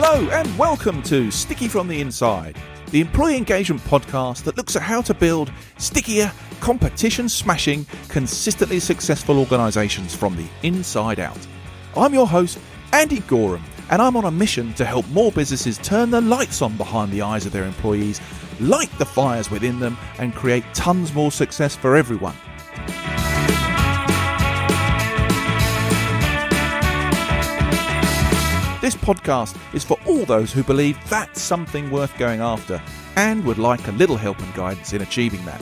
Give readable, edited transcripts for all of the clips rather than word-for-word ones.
Hello and welcome to Sticky from the Inside, the employee engagement podcast that looks at how to build stickier, competition-smashing, consistently successful organisations from the inside out. I'm your host, Andy Gorham, and I'm on a mission to help more businesses turn the lights on behind the eyes of their employees, light the fires within them, and create tons more success for everyone. This podcast is for all those who believe that's something worth going after and would like a little help and guidance in achieving that.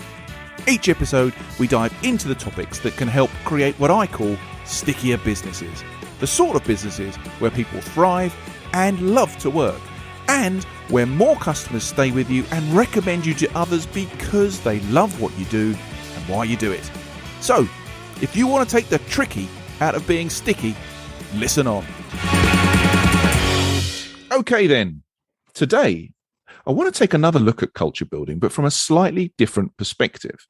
Each episode, we dive into the topics that can help create what I call stickier businesses. The sort of businesses where people thrive and love to work, and where more customers stay with you and recommend you to others because they love what you do and why you do it. So, if you want to take the tricky out of being sticky, listen on. Okay then, today I want to take another look at culture building, but from a slightly different perspective.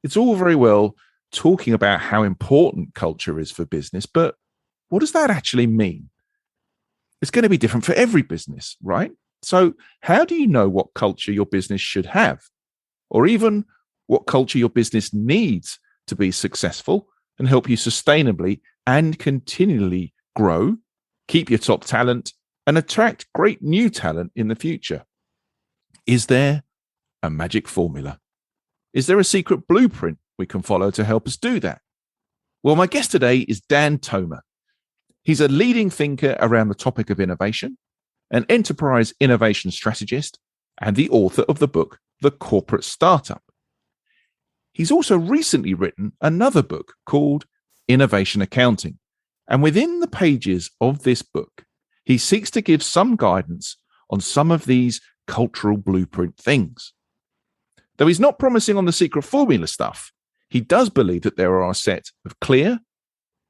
It's all very well talking about how important culture is for business, but what does that actually mean? It's going to be different for every business, right? So how do you know what culture your business should have? Or even what culture your business needs to be successful and help you sustainably and continually grow, keep your top talent, and attract great new talent in the future? Is there a magic formula? Is there a secret blueprint we can follow to help us do that? Well, my guest today is Toma. He's a leading thinker around the topic of innovation, an enterprise innovation strategist, and the author of the book, The Corporate Startup. He's also recently written another book called Innovation Accounting. And within the pages of this book, he seeks to give some guidance on some of these cultural blueprint things. Though he's not promising on the secret formula stuff, he does believe that there are a set of clear,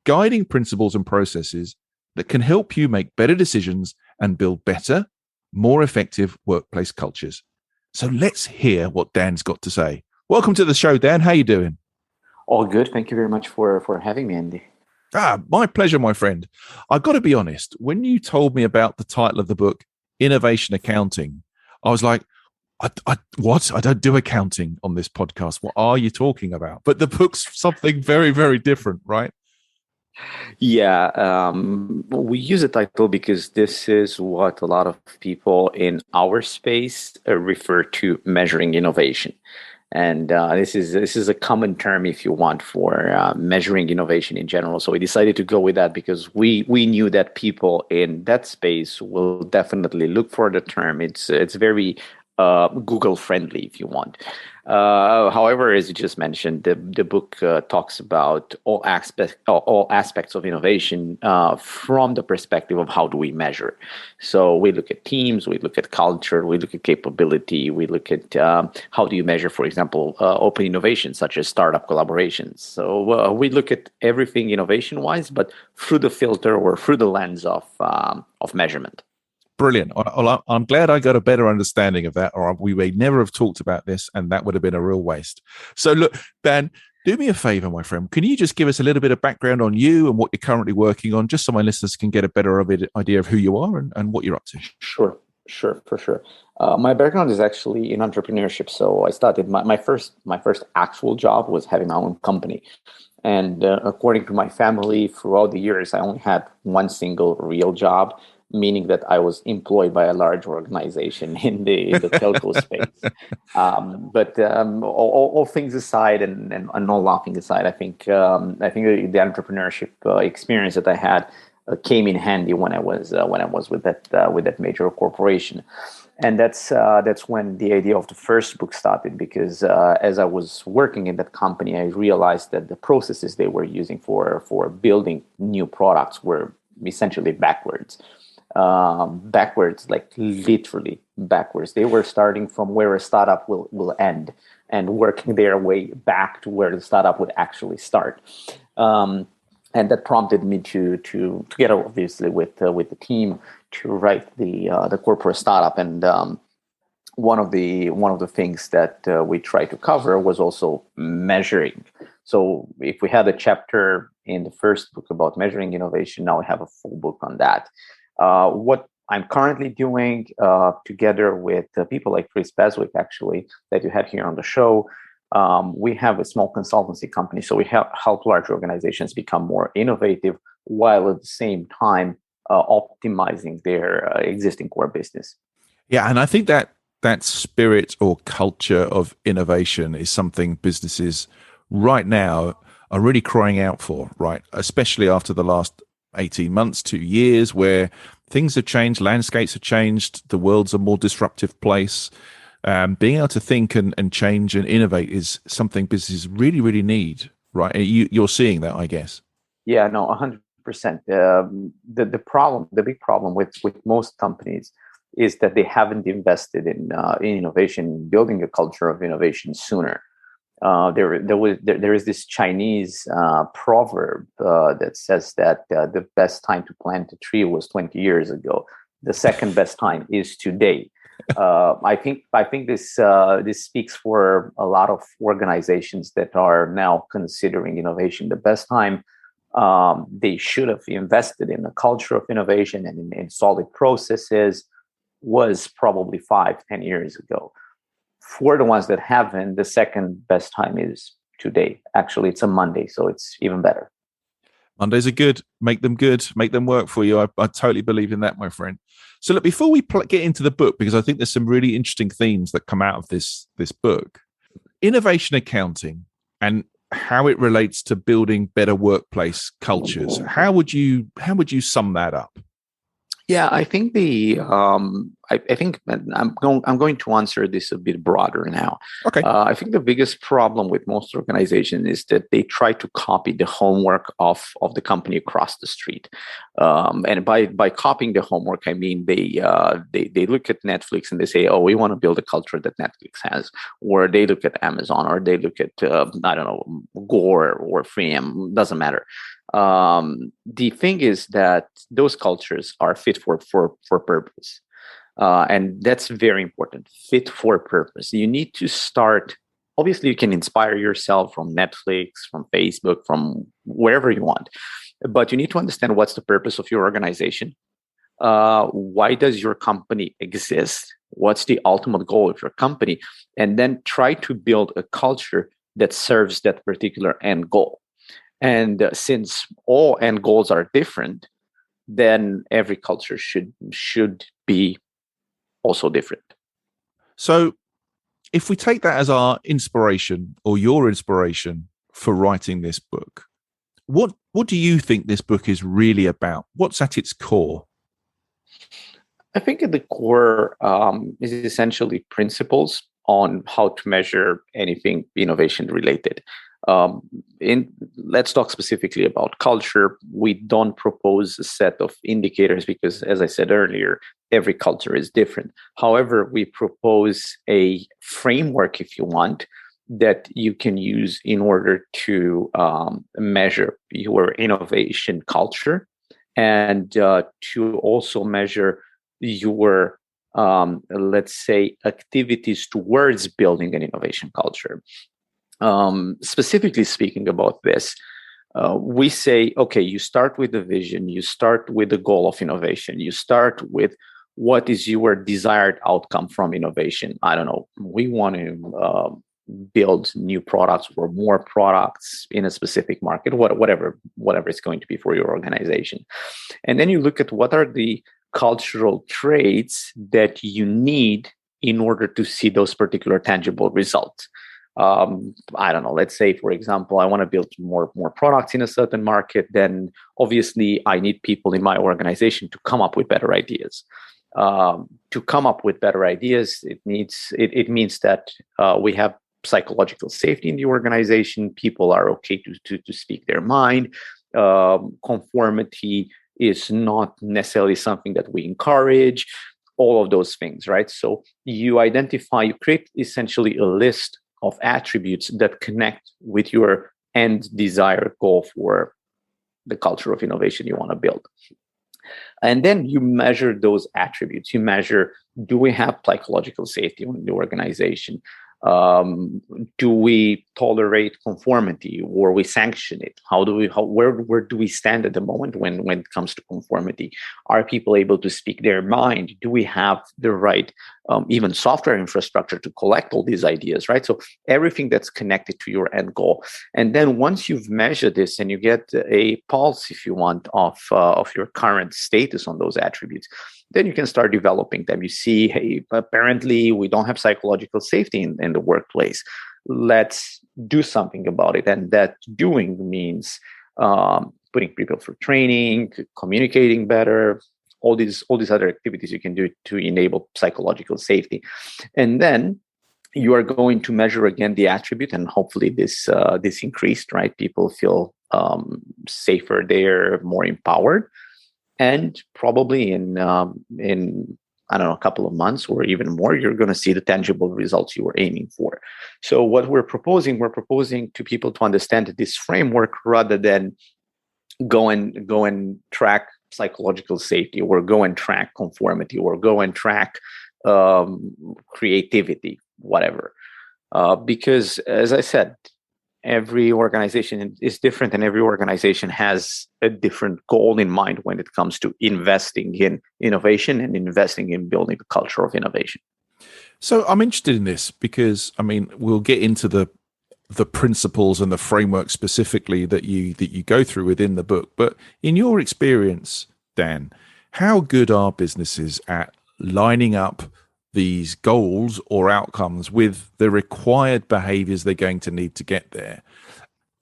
guiding principles and processes that can help you make better decisions and build better, more effective workplace cultures. So let's hear what Dan's got to say. Welcome to the show, Dan. How you doing? All good. Thank you very much for having me, Andy. My pleasure, my friend. I've got to be honest, when you told me about the title of the book, Innovation Accounting, I was like, what? I don't do accounting on this podcast. What are you talking about? But the book's something very, very different, right? Yeah, we use the title because this is what a lot of people in our space refer to measuring innovation. And this is a common term, if you want, for measuring innovation in general. So we decided to go with that because we knew that people in that space will definitely look for the term. It's very Google friendly, if you want. However, as you just mentioned, the book talks about all aspects of innovation from the perspective of how do we measure. So we look at teams, we look at culture, we look at capability, we look at how do you measure, for example, open innovation such as startup collaborations. So we look at everything innovation-wise, but through the filter or through the lens of measurement. Brilliant. I'm glad I got a better understanding of that, or we may never have talked about this, and that would have been a real waste. So look, Dan, do me a favor, my friend. Can you just give us a little bit of background on you and what you're currently working on, just so my listeners can get a better idea of who you are and what you're up to? Sure, for sure. My background is actually in entrepreneurship. So I started my first actual job was having my own company. And according to my family, throughout the years, I only had one single real job, meaning that I was employed by a large organization in the telco space. But all things aside, and no laughing aside, I think the entrepreneurship experience that I had came in handy when I was with that major corporation. And that's when the idea of the first book started, because as I was working in that company, I realized that the processes they were using for building new products were essentially backwards, like literally backwards. They were starting from where a startup will end and working their way back to where the startup would actually start. And that prompted me to together obviously with the team to write the corporate startup. And one of the things that we tried to cover was also measuring. So if we had a chapter in the first book about measuring innovation, now we have a full book on that. What I'm currently doing together with people like Chris Beswick, actually, that you had here on the show. We have a small consultancy company, so we help large organizations become more innovative while at the same time optimizing their existing core business. Yeah, and I think that spirit or culture of innovation is something businesses right now are really crying out for, right? Especially after the last 18 months, 2 years, where things have changed, landscapes have changed, the world's a more disruptive place. Being able to think and change and innovate is something businesses really, really need, right? You're seeing that, I guess. Yeah, no, 100%. The big problem with most companies is that they haven't invested in innovation, building a culture of innovation sooner. There is this Chinese proverb that says that the best time to plant a tree was 20 years ago. The second best time is today. I think this speaks for a lot of organizations that are now considering innovation. The best time they should have invested in a culture of innovation and in solid processes was probably 5-10 years ago. For the ones that haven't, the second best time is today. Actually, it's a Monday, so it's even better. Mondays are good. Make them good. Make them work for you. I totally believe in that, my friend. So look, before we get into the book, because I think there's some really interesting themes that come out of this book, innovation accounting and how it relates to building better workplace cultures. How would you sum that up? Yeah, I think I think I'm going to answer this a bit broader now. Okay. I think the biggest problem with most organizations is that they try to copy the homework of the company across the street, and by copying the homework, I mean they look at Netflix and they say, oh, we want to build a culture that Netflix has, or they look at Amazon, or they look at I don't know, Gore or Freem, doesn't matter. The thing is that those cultures are fit for purpose. And that's very important. Fit for purpose. You need to start. Obviously, you can inspire yourself from Netflix, from Facebook, from wherever you want. But you need to understand what's the purpose of your organization. Why does your company exist? What's the ultimate goal of your company? And then try to build a culture that serves that particular end goal. And since all end goals are different, then every culture should be also different. So if we take that as our inspiration or your inspiration for writing this book, what do you think this book is really about? What's at its core? I think at the core is essentially principles on how to measure anything innovation related. Let's talk specifically about culture. We don't propose a set of indicators because, as I said earlier, every culture is different. However, we propose a framework, if you want, that you can use in order to measure your innovation culture and to also measure your let's say activities towards building an innovation culture. Specifically speaking about this, we say, okay, you start with the vision, you start with the goal of innovation, you start with what is your desired outcome from innovation. I don't know, we want to build new products or more products in a specific market, whatever it's going to be for your organization. And then you look at what are the cultural traits that you need in order to see those particular tangible results. I don't know, let's say, for example, I want to build more products in a certain market, then obviously I need people in my organization to come up with better ideas. To come up with better ideas, it means that we have psychological safety in the organization. People are okay to speak their mind. Conformity is not necessarily something that we encourage. All of those things, right? So you create essentially a list of attributes that connect with your end desired goal for the culture of innovation you want to build. And then you measure those attributes. You measure, do we have psychological safety in the organization? Do we tolerate conformity, or we sanction it? Where do we stand at the moment when it comes to conformity? Are people able to speak their mind? Do we have the right even software infrastructure to collect all these ideas, right? So everything that's connected to your end goal. And then once you've measured this and you get a pulse, if you want, of your current status on those attributes, then you can start developing them. You see, hey, apparently we don't have psychological safety in the workplace. Let's do something about it. And that doing means putting people through training, communicating better, all these other activities you can do to enable psychological safety. And then you are going to measure again the attribute, and hopefully this increased, right? People feel safer, they're more empowered. And probably in I don't know, a couple of months or even more, you're going to see the tangible results you were aiming for. So what we're proposing to people to understand this framework rather than go and track psychological safety, or go and track conformity, or go and track creativity, whatever. Because as I said, every organization is different, and every organization has a different goal in mind when it comes to investing in innovation and investing in building the culture of innovation. So I'm interested in this because, I mean, we'll get into the principles and the framework specifically that you go through within the book. But in your experience, Dan, how good are businesses at lining up these goals or outcomes with the required behaviors they're going to need to get there?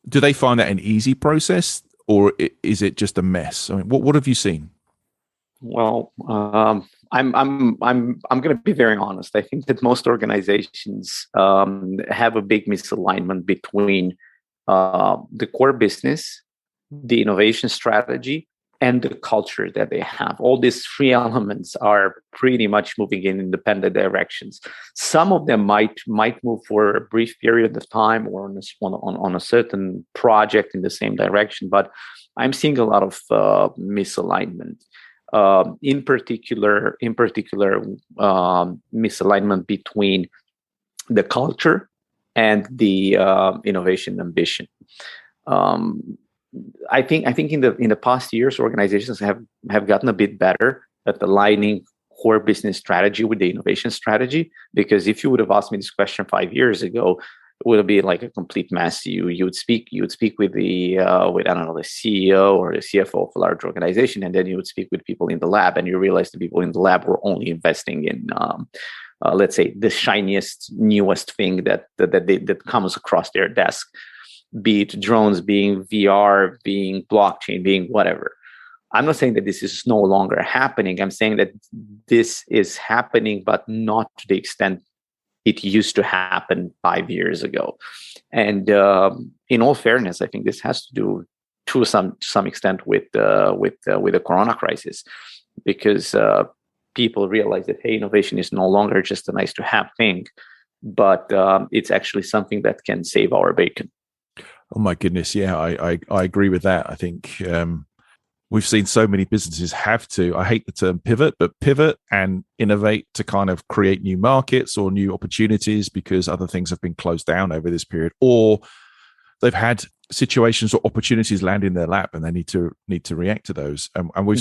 Do they find that an easy process, or is it just a mess? I mean, what have you seen? Well, I'm going to be very honest. I think that most organizations have a big misalignment between the core business, the innovation strategy, and the culture that they have. All these three elements are pretty much moving in independent directions. Some of them might move for a brief period of time or on a certain project in the same direction, but I'm seeing a lot of misalignment. In particular, misalignment between the culture and the innovation ambition. I think in the past years, organizations have gotten a bit better at aligning core business strategy with the innovation strategy. Because if you would have asked me this question 5 years ago, it would have been like a complete mess. You would speak with the I don't know, the CEO or the CFO of a large organization, and then you would speak with people in the lab, and you realize the people in the lab were only investing in let's say the shiniest, newest thing that comes across their desk. Be it drones, being VR, being blockchain, being whatever. I'm not saying that this is no longer happening. I'm saying that this is happening, but not to the extent it used to happen 5 years ago. And in all fairness, I think this has to do to some extent with the Corona crisis, because people realize that, hey, innovation is no longer just a nice to have thing, but it's actually something that can save our bacon. Oh my goodness, yeah, I agree with that. I think we've seen so many businesses have to, I hate the term pivot, but pivot and innovate to kind of create new markets or new opportunities because other things have been closed down over this period, or they've had situations or opportunities land in their lap and they need to react to those. And we've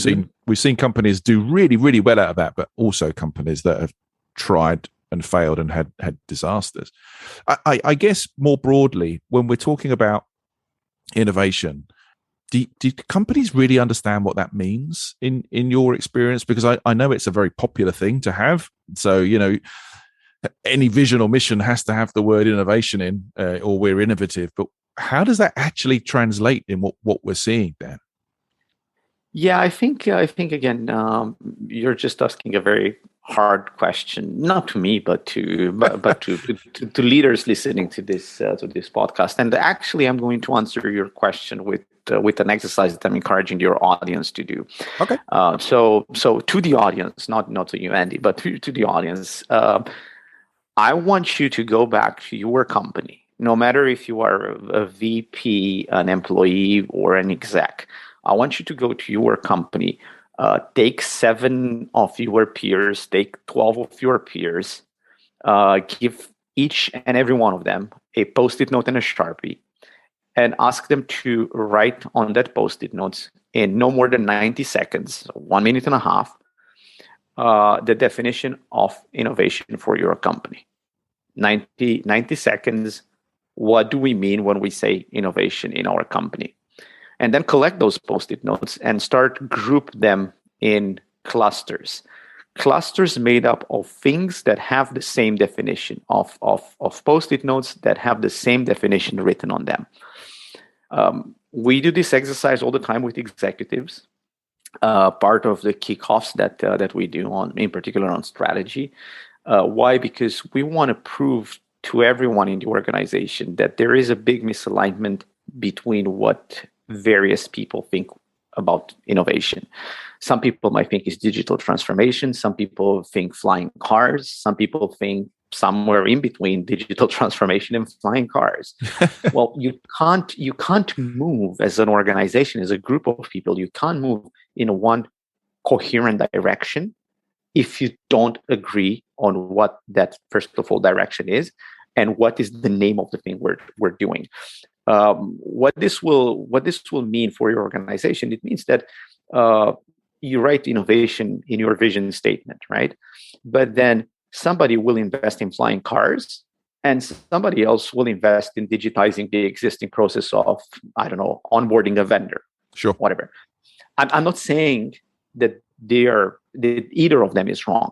seen companies do really, really well out of that, but also companies that have tried and failed and had disasters. I guess more broadly, when we're talking about innovation, do companies really understand what that means in your experience? Because I know it's a very popular thing to have. So, you know, any vision or mission has to have the word innovation in, or we're innovative. But how does that actually translate in what we're seeing, Dan? Yeah, I think again, you're just asking a very hard question, not to me, but to leaders listening to this podcast. And actually, I'm going to answer your question with an exercise that I'm encouraging your audience to do. Okay. So to the audience, not to you, Andy, but to the audience, I want you to go back to your company, no matter if you are a VP, an employee, or an exec. I want you to go to your company, take 7 of your peers, take 12 of your peers, give each and every one of them a Post-it note and a Sharpie, and ask them to write on that Post-it notes in no more than 90 seconds, 1 minute and a half, the definition of innovation for your company. 90 seconds. What do we mean when we say innovation in our company? And then collect those Post-it notes and start group them in clusters. Clusters made up of things that have the same definition, of Post-it notes that have the same definition written on them. We do this exercise all the time with executives. Part of the kickoffs that we do in particular on strategy. Why? Because we want to prove to everyone in the organization that there is a big misalignment between what various people think about innovation. Some people might think it's digital transformation. Some people think flying cars. Some people think somewhere in between digital transformation and flying cars. Well, you can't move as an organization, as a group of people. You can't move in one coherent direction if you don't agree on what that, first of all, direction is, and what is the name of the thing we're doing. What this will mean for your organization, it means that you write innovation in your vision statement, right? But then somebody will invest in flying cars, and somebody else will invest in digitizing the existing process of, I don't know, onboarding a vendor. Sure. Whatever. I'm not saying that that either of them is wrong.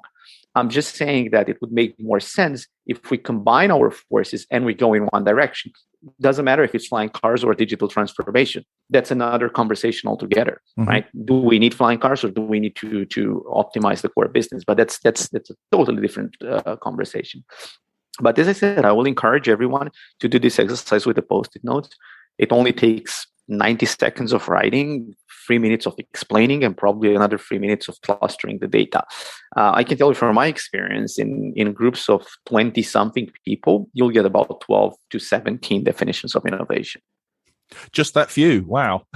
I'm just saying that it would make more sense if we combine our forces and we go in one direction. Doesn't matter if it's flying cars or digital transformation. That's another conversation altogether, right? Do we need flying cars, or do we need to optimize the core business? But that's a totally different conversation. But as I said, I will encourage everyone to do this exercise with the Post-it notes. It only takes 90 seconds of writing, 3 minutes of explaining, and probably another 3 minutes of clustering the data. I can tell you from my experience, in groups of 20-something people, you'll get about 12 to 17 definitions of innovation. Just that few? Wow.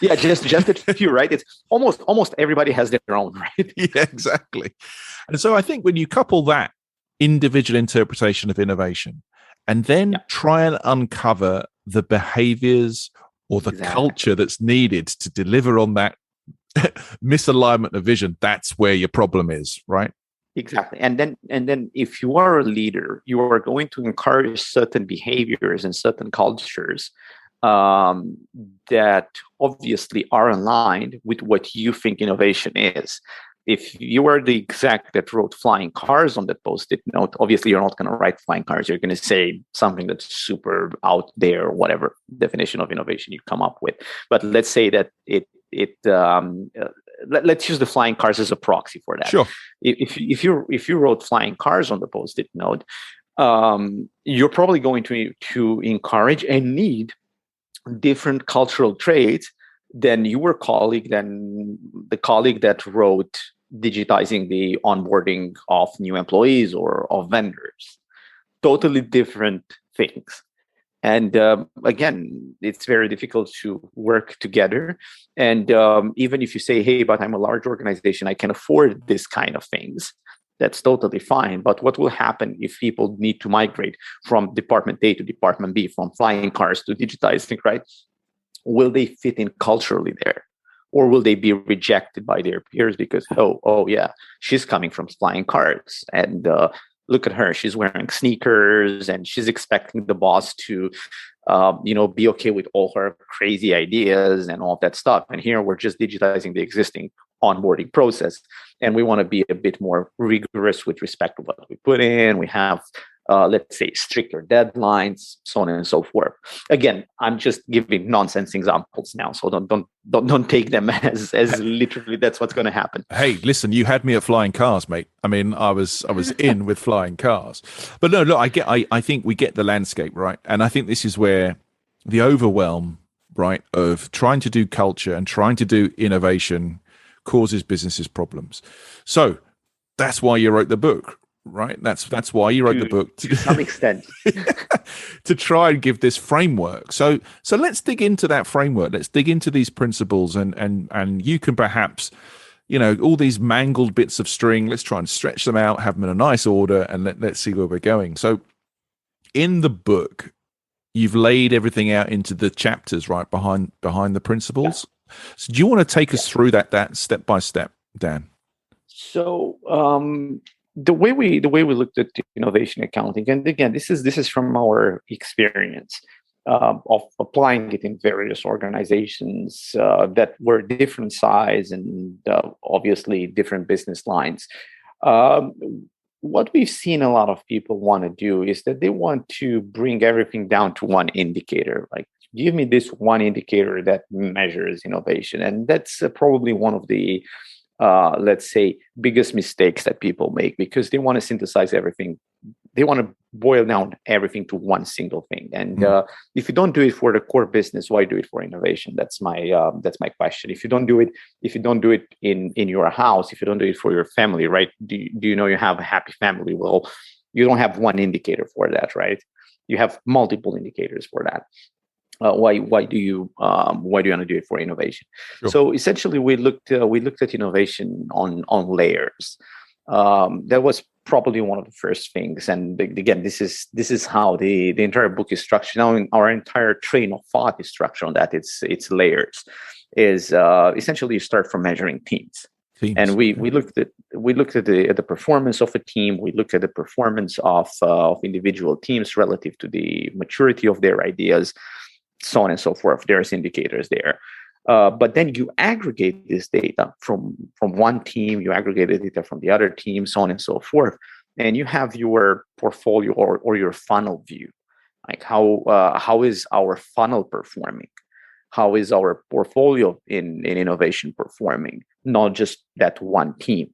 Yeah, just that few, right? It's almost everybody has their own, right? Yeah, exactly. And so I think when you couple that individual interpretation of innovation and then try and uncover the behaviors or the culture that's needed to deliver on that misalignment of vision, that's where your problem is, right? Exactly. And then if you are a leader, you are going to encourage certain behaviors and certain cultures that obviously are aligned with what you think innovation is. If you are the exec that wrote flying cars on that Post-it note, obviously you're not going to write flying cars. You're going to say something that's super out there, whatever definition of innovation you come up with. But let's say that let's use the flying cars as a proxy for that. Sure. If you wrote flying cars on the Post-it note, you're probably going to encourage and need different cultural traits than the colleague that wrote digitizing the onboarding of new employees or of vendors. Totally different things. And again, it's very difficult to work together. And even if you say, hey, but I'm a large organization, I can afford this kind of things, that's totally fine. But what will happen if people need to migrate from department A to department B, from flying cars to digitizing, right? Will they fit in culturally there? Or will they be rejected by their peers because, oh yeah, she's coming from flying cars, and look at her, she's wearing sneakers, and she's expecting the boss to, be okay with all her crazy ideas and all of that stuff. And here we're just digitizing the existing onboarding process, and we want to be a bit more rigorous with respect to what we put in. We have let's say stricter deadlines, so on and so forth. Again, I'm just giving nonsense examples now, so don't take them as literally that's what's going to happen. Hey, listen, you had me at flying cars, mate. I mean, I was in with flying cars, but no, look, I think we get the landscape, right? And I think this is where the overwhelm, right, of trying to do culture and trying to do innovation causes businesses problems. So that's why you wrote the book. Right, that's why you wrote the book to some extent, to try and give this framework. So let's dig into that framework. Let's dig into these principles, and you can perhaps, all these mangled bits of string. Let's try and stretch them out, have them in a nice order, and let's see where we're going. So in the book, you've laid everything out into the chapters right behind the principles. So do you want to take us through that step by step, Dan? So the way we looked at innovation accounting, and again, this is from our experience of applying it in various organizations that were different size and obviously different business lines. Um, what we've seen a lot of people want to do is that they want to bring everything down to one indicator. Like, give me this one indicator that measures innovation, and that's probably one of the let's say, biggest mistakes that people make, because they want to synthesize everything. They want to boil down everything to one single thing. And if you don't do it for the core business, why do it for innovation? That's my question. If you don't do it in your house, if you don't do it for your family, right? Do you know you have a happy family? Well, you don't have one indicator for that, right? You have multiple indicators for that. Why do you want to do it for innovation? Sure. So essentially, we looked at innovation on layers. That was probably one of the first things. And again, this is how the entire book is structured. Now, our entire train of thought is structured on that. It's layers. Is essentially you start from measuring teams. And we looked at the performance of a team. We looked at the performance of individual teams relative to the maturity of their ideas, so on and so forth. There's indicators there. But then you aggregate this data from one team, you aggregate the data from the other team, so on and so forth. And you have your portfolio or your funnel view. Like how is our funnel performing? How is our portfolio in innovation performing? Not just that one team.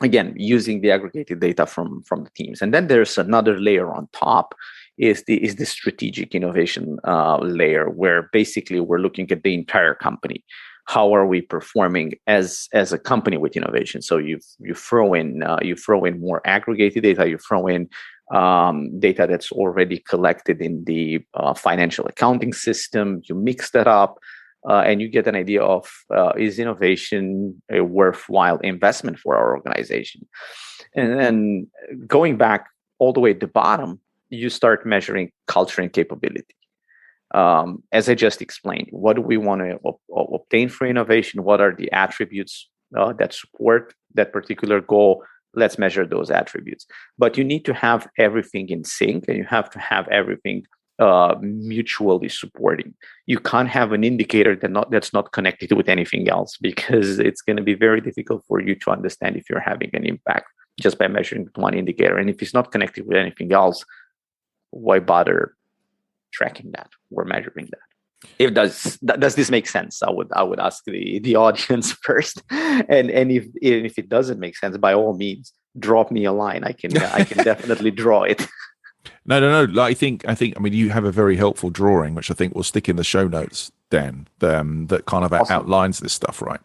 Again, using the aggregated data from the teams. And then there's another layer on top, is the strategic innovation layer, where basically we're looking at the entire company. How are we performing as a company with innovation? So you throw in more aggregated data. You throw in data that's already collected in the financial accounting system. You mix that up, and you get an idea of is innovation a worthwhile investment for our organization? And then going back all the way at the bottom, you start measuring culture and capability. As I just explained, what do we want to obtain for innovation? What are the attributes that support that particular goal? Let's measure those attributes. But you need to have everything in sync, and you have to have everything mutually supporting. You can't have an indicator that's not connected with anything else, because it's going to be very difficult for you to understand if you're having an impact just by measuring one indicator. And if it's not connected with anything else, why bother tracking that or measuring that? Does this make sense? I would ask the audience first, and if it doesn't make sense, by all means, drop me a line. I can definitely draw it. No. I think you have a very helpful drawing, which I think we'll stick in the show notes, Dan. That kind of awesome. Outlines this stuff, right?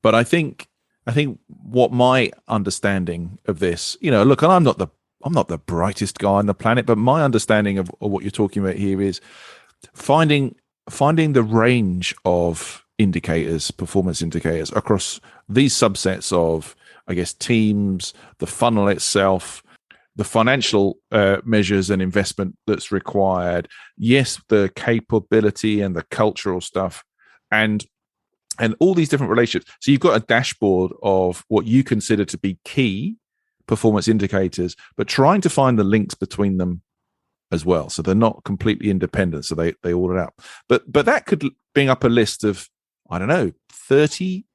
But I think what my understanding of this, look, and I'm not the brightest guy on the planet, but my understanding of what you're talking about here is finding the range of indicators, performance indicators across these subsets of, I guess, teams, the funnel itself, the financial measures and investment that's required. Yes, the capability and the cultural stuff, and all these different relationships. So you've got a dashboard of what you consider to be key performance indicators, but trying to find the links between them as well, so they're not completely independent, so they order out. But that could bring up a list of, I don't know, 30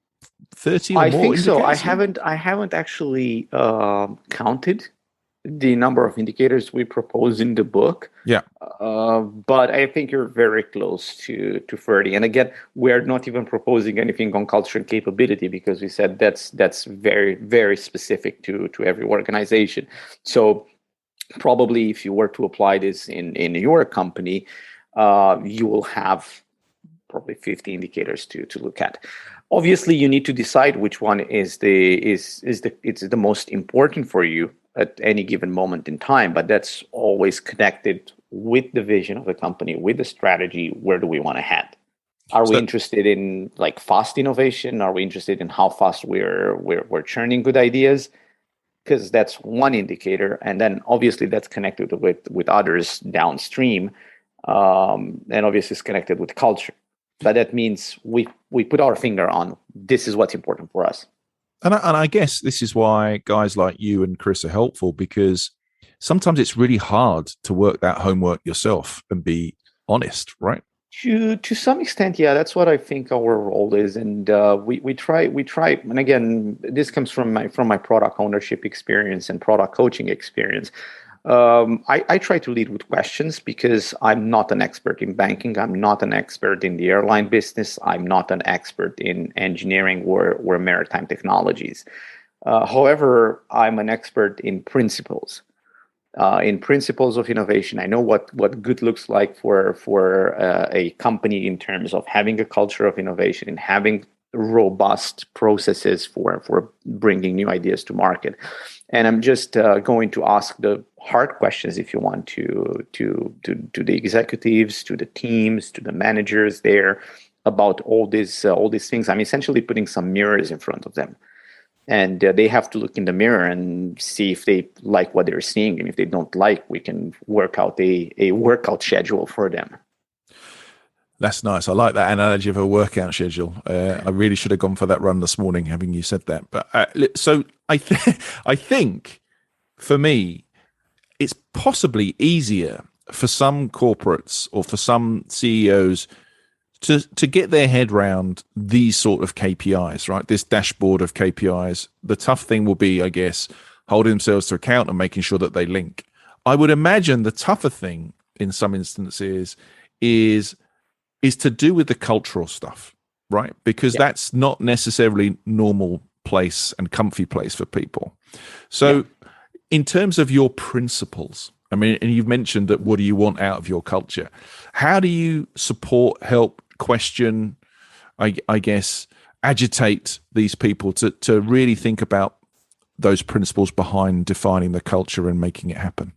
or I more think so. I indicators? haven't actually counted the number of indicators we propose in the book. Yeah. But I think you're very close to 30. And again, we're not even proposing anything on culture and capability, because we said that's very, very specific to every organization. So probably if you were to apply this in your company, you will have probably 50 indicators to look at. Obviously, you need to decide which one is the most important for you at any given moment in time, but that's always connected with the vision of the company, with the strategy. Where do we want to head? Are we interested in like fast innovation? Are we interested in how fast we're churning good ideas? because that's one indicator, and then obviously that's connected with others downstream, and obviously it's connected with culture. But that means we put our finger on this is what's important for us. And I guess this is why guys like you and Chris are helpful, because sometimes it's really hard to work that homework yourself and be honest, right? To some extent, yeah, that's what I think our role is, and we try. And again, this comes from my product ownership experience and product coaching experience. I try to lead with questions because I'm not an expert in banking. I'm not an expert in the airline business. I'm not an expert in engineering or maritime technologies. However, I'm an expert in principles. In principles of innovation, I know what good looks like for a company in terms of having a culture of innovation and having robust processes for bringing new ideas to market. And I'm just going to ask the hard questions, if you want, to the executives, to the teams, to the managers there about all these things. I'm essentially putting some mirrors in front of them. And they have to look in the mirror and see if they like what they're seeing. And if they don't like, we can work out a workout schedule for them. That's nice. I like that analogy of a workout schedule. I really should have gone for that run this morning, having you said that. But so I think for me, it's possibly easier for some corporates or for some CEOs to get their head around these sort of KPIs, right? This dashboard of KPIs. The tough thing will be, I guess, holding themselves to account and making sure that they link. I would imagine the tougher thing in some instances is to do with the cultural stuff, right? Because that's not necessarily normal place and comfy place for people. So in terms of your principles, I mean, and you've mentioned that what do you want out of your culture? How do you support, help, question, I guess, agitate these people to really think about those principles behind defining the culture and making it happen?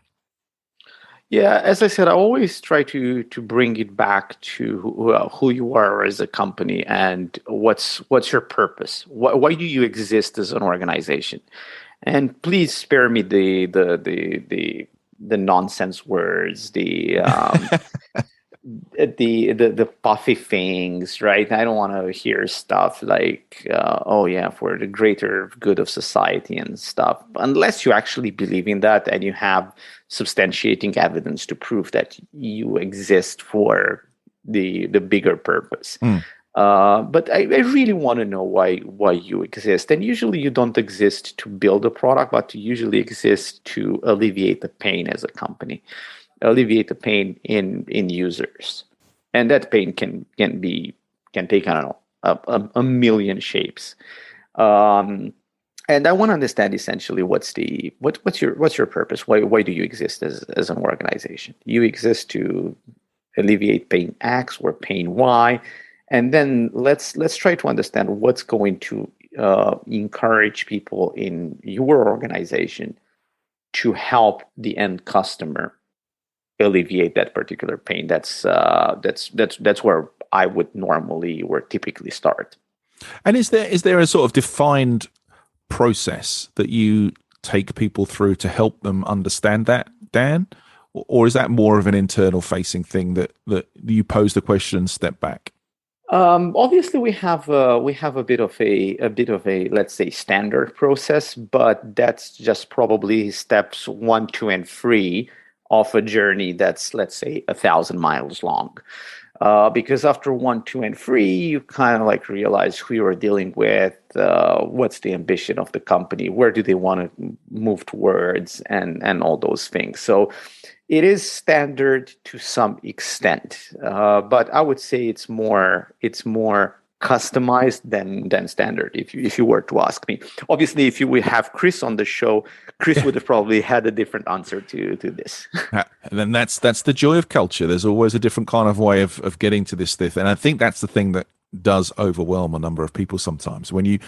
Yeah, as I said, I always try to bring it back to who you are as a company and what's your purpose. Why do you exist as an organization? And please spare me the nonsense words, the puffy things, right? I don't want to hear stuff like, oh yeah, for the greater good of society and stuff, unless you actually believe in that and you have substantiating evidence to prove that you exist for the bigger purpose. But I really want to know why you exist. And usually you don't exist to build a product, but you usually exist to alleviate the pain as a company, alleviate the pain in users. And that pain can take, I don't know, a million shapes. And I want to understand essentially what's your purpose? Why do you exist as an organization? You exist to alleviate pain X or pain Y. And then let's try to understand what's going to encourage people in your organization to help the end customer alleviate that particular pain. That's where I would normally or typically start. And is there a sort of defined process that you take people through to help them understand that, Dan? Or is that more of an internal facing thing that you pose the question and step back? Obviously, we have a bit of a let's say standard process, but that's just probably steps 1, 2, and 3 of a journey that's, let's say, 1,000 miles long. Because after 1, 2, and 3, you kind of like realize who you're dealing with, what's the ambition of the company, where do they want to move towards, and all those things. So it is standard to some extent, but I would say it's more customized than standard. If you were to ask me, obviously, if you would have Chris on the show, Chris would have probably had a different answer to this. And then that's the joy of culture. There's always a different kind of way of getting to this stuff, and I think that's the thing that does overwhelm a number of people sometimes. When you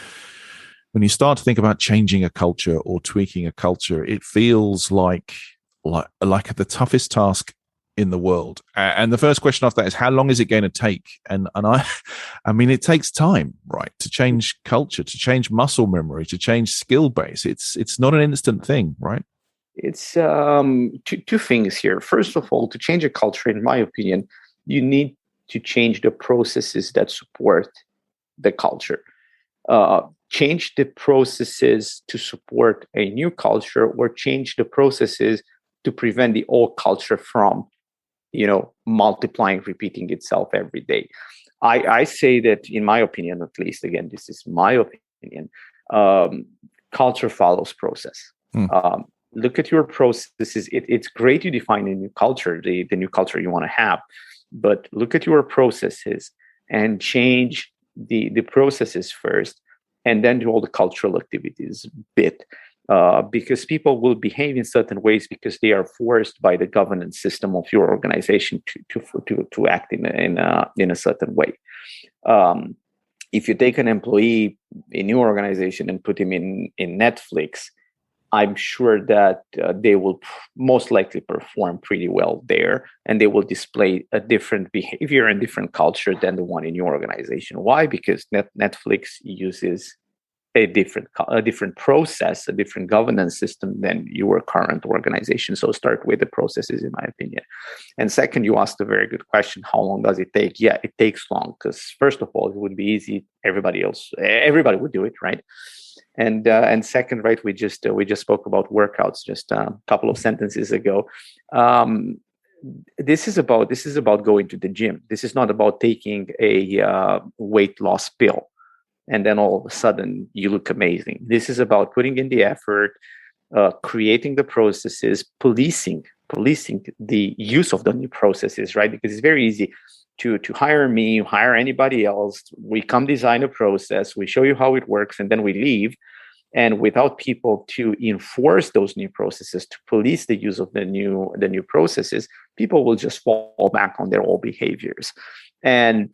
start to think about changing a culture or tweaking a culture, it feels like the toughest task, in a sense, that you can in the world. And the first question after that is, how long is it going to take? And I mean, it takes time, right, to change culture, to change muscle memory, to change skill base. It's not an instant thing, right? It's two things here. First of all, to change a culture, in my opinion, you need to change the processes that support the culture. Change the processes to support a new culture, or change the processes to prevent the old culture from, multiplying, repeating itself every day. I say that, in my opinion, at least, again, this is my opinion, culture follows process. Look at your processes. It's great to define a new culture, the new culture you want to have, but look at your processes and change the processes first, and then do all the cultural activities bit. Because people will behave in certain ways because they are forced by the governance system of your organization to act in a certain way. If you take an employee in your organization and put him in Netflix, I'm sure that they will most likely perform pretty well there, and they will display a different behavior and different culture than the one in your organization. Why? Because Netflix uses a different process, a different governance system than your current organization. So start with the processes, in my opinion. And second, you asked a very good question: how long does it take? Yeah, it takes long, because first of all, it would be easy. Everybody would do it, right? And second, right, we just spoke about workouts just a couple of sentences ago. This is about going to the gym. This is not about taking a weight loss pill and then all of a sudden you look amazing. This is about putting in the effort, creating the processes, policing the use of the new processes, right? Because it's very easy to hire me, hire anybody else. We come design a process, we show you how it works, and then we leave. And without people to enforce those new processes, to police the use of the new processes, people will just fall back on their old behaviors. And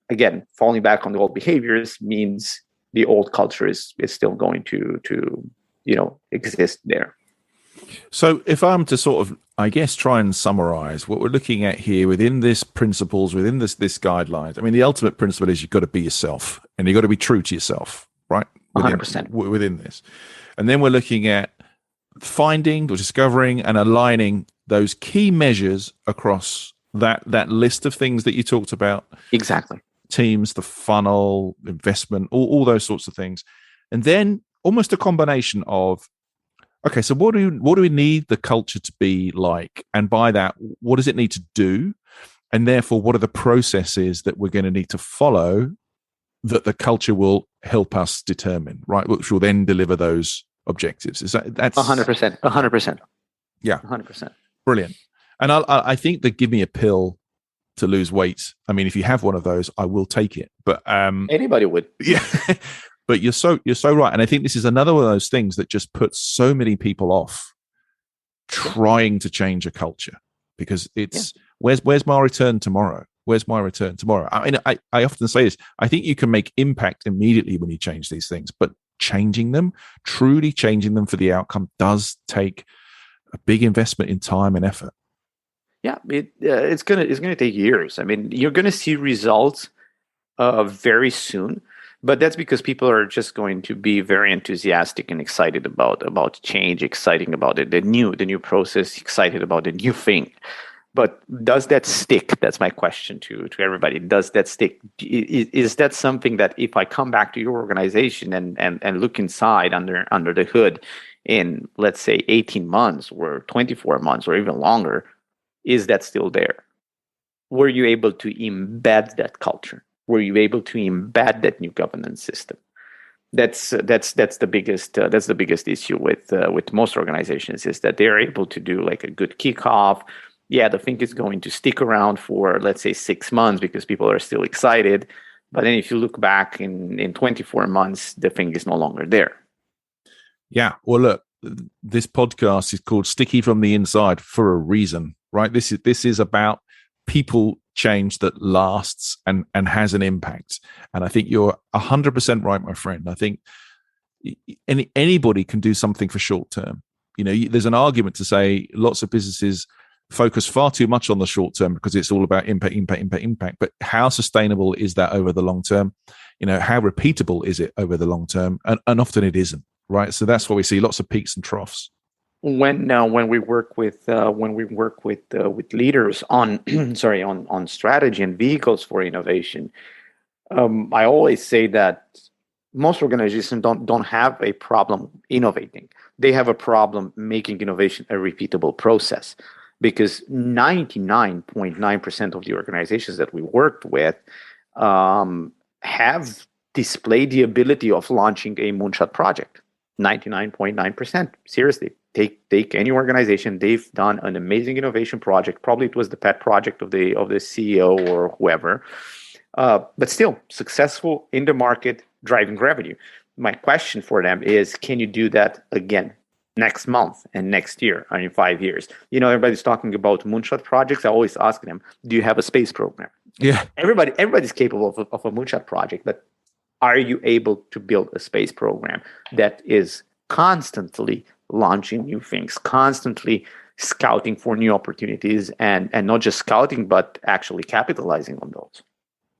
again, falling back on the old behaviors means the old culture is still going to exist there. So if I'm to sort of, I guess, try and summarize what we're looking at here within this principles, within this guidelines, I mean, the ultimate principle is you've got to be yourself, and you've got to be true to yourself, right? 100%. Within this. And then we're looking at finding or discovering and aligning those key measures across that list of things that you talked about. Exactly. Teams, the funnel, investment, all those sorts of things. And then almost a combination of, okay, so what do we need the culture to be like? And by that, what does it need to do? And therefore, what are the processes that we're going to need to follow that the culture will help us determine, right? Which will then deliver those objectives. That's 100%. 100%. Yeah. 100%. Brilliant. And I think that give me a pill to lose weight. I mean, if you have one of those, I will take it. But anybody would. Yeah. But you're so right. And I think this is another one of those things that just puts so many people off trying to change a culture, because it's where's my return tomorrow? Where's my return tomorrow? I mean, I often say this. I think you can make impact immediately when you change these things, but truly changing them for the outcome does take a big investment in time and effort. Yeah, it's gonna take years. I mean, you're gonna see results very soon, but that's because people are just going to be very enthusiastic and excited about change, exciting about it, the new process, excited about the new thing. But does that stick? That's my question to everybody. Does that stick? Is that something that if I come back to your organization and look inside under the hood in, let's say, 18 months or 24 months or even longer, is that still there? Were you able to embed that culture? Were you able to embed that new governance system? That's the biggest issue with most organizations, is that they're able to do like a good kickoff. Yeah, the thing is going to stick around for, let's say, 6 months because people are still excited. But then if you look back in 24 months, the thing is no longer there. Yeah. Well, look, this podcast is called Sticky from the Inside for a reason, right? This is about people change that lasts and has an impact. And I think you're 100% right, my friend. I think anybody can do something for short term. There's an argument to say lots of businesses focus far too much on the short term because it's all about impact. But how sustainable is that over the long term? How repeatable is it over the long term? And often it isn't, right? So that's why we see lots of peaks and troughs. When we work with leaders on on strategy and vehicles for innovation, I always say that most organizations don't have a problem innovating. They have a problem making innovation a repeatable process, because 99.9% of the organizations that we worked with have displayed the ability of launching a moonshot project. 99.9%. Seriously, take any organization. They've done an amazing innovation project. Probably it was the pet project of the CEO or whoever. But still successful in the market, driving revenue. My question for them is, can you do that again next month and next year and in 5 years? Everybody's talking about moonshot projects. I always ask them, do you have a space program? Yeah. Everybody's capable of a moonshot project, but are you able to build a space program that is constantly launching new things, constantly scouting for new opportunities, and not just scouting, but actually capitalizing on those?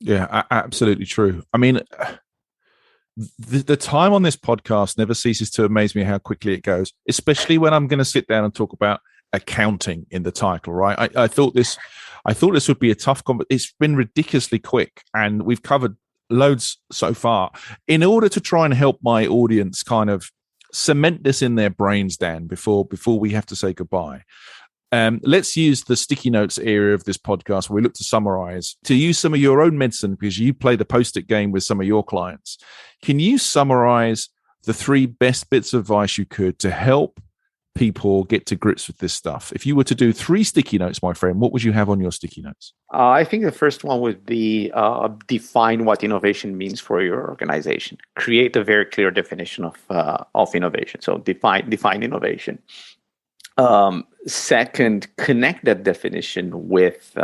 Yeah, absolutely true. I mean, the time on this podcast never ceases to amaze me how quickly it goes, especially when I'm going to sit down and talk about accounting in the title, right? I thought this would be a tough it's been ridiculously quick, and we've covered loads so far. In order to try and help my audience kind of cement this in their brains, Dan, before we have to say goodbye, let's use the sticky notes area of this podcast where we look to summarize, to use some of your own medicine, because you play the post-it game with some of your clients. Can you summarize the 3 best bits of advice you could to help people get to grips with this stuff? If you were to do 3 sticky notes, my friend, what would you have on your sticky notes? I think the first one would be define what innovation means for your organization. Create a very clear definition of innovation. So define innovation. Second, connect that definition with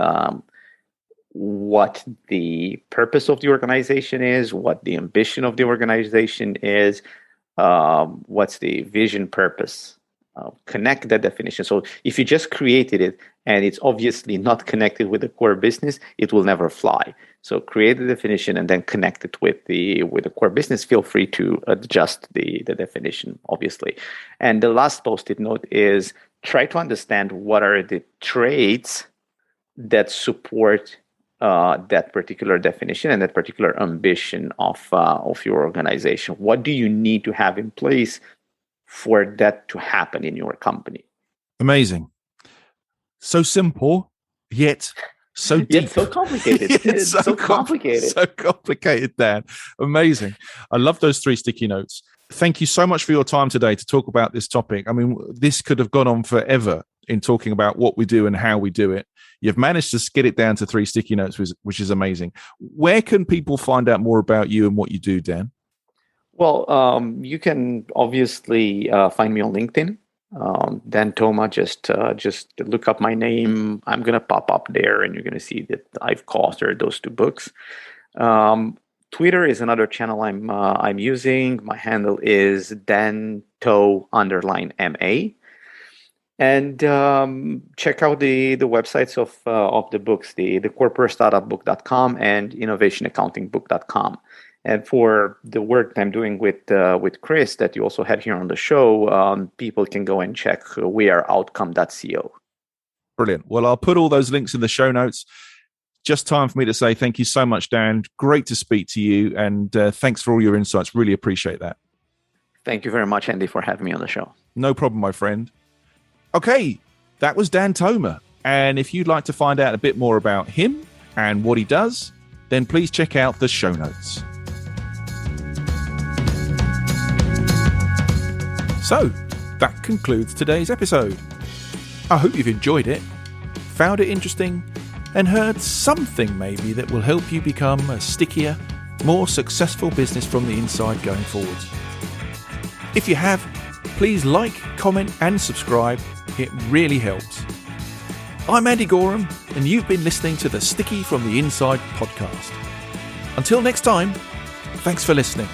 what the purpose of the organization is, what the ambition of the organization is, what's the vision, purpose. Connect that definition. So if you just created it and it's obviously not connected with the core business, it will never fly. So create the definition and then connect it with the core business. Feel free to adjust the definition, obviously. And the last post-it note is try to understand what are the traits that support that particular definition and that particular ambition of your organization. What do you need to have in place for that to happen in your company? Amazing. So simple, yet so deep. Yet so complicated. It's so complicated. So complicated, Dan. Amazing. I love those 3 sticky notes. Thank you so much for your time today to talk about this topic. I mean, this could have gone on forever in talking about what we do and how we do it. You've managed to get it down to 3 sticky notes, which is amazing. Where can people find out more about you and what you do, Dan? Well, you can obviously find me on LinkedIn. Dan Toma, just look up my name. I'm going to pop up there and you're going to see that I've co-authored those 2 books. Twitter is another channel I'm using. My handle is DanTo_MA. And check out the websites of the books, the corporatestartupbook.com and innovationaccountingbook.com. And for the work I'm doing with Chris that you also had here on the show, people can go and check weareoutcome.co. Brilliant. Well, I'll put all those links in the show notes. Just time for me to say thank you so much, Dan. Great to speak to you. And thanks for all your insights. Really appreciate that. Thank you very much, Andy, for having me on the show. No problem, my friend. Okay, that was Dan Toma. And if you'd like to find out a bit more about him and what he does, then please check out the show notes. So, that concludes today's episode. I hope you've enjoyed it, found it interesting, and heard something maybe that will help you become a stickier, more successful business from the inside going forward. If you have, please like, comment, and subscribe. It really helps. I'm Andy Gorham, and you've been listening to the Sticky from the Inside podcast. Until next time, thanks for listening.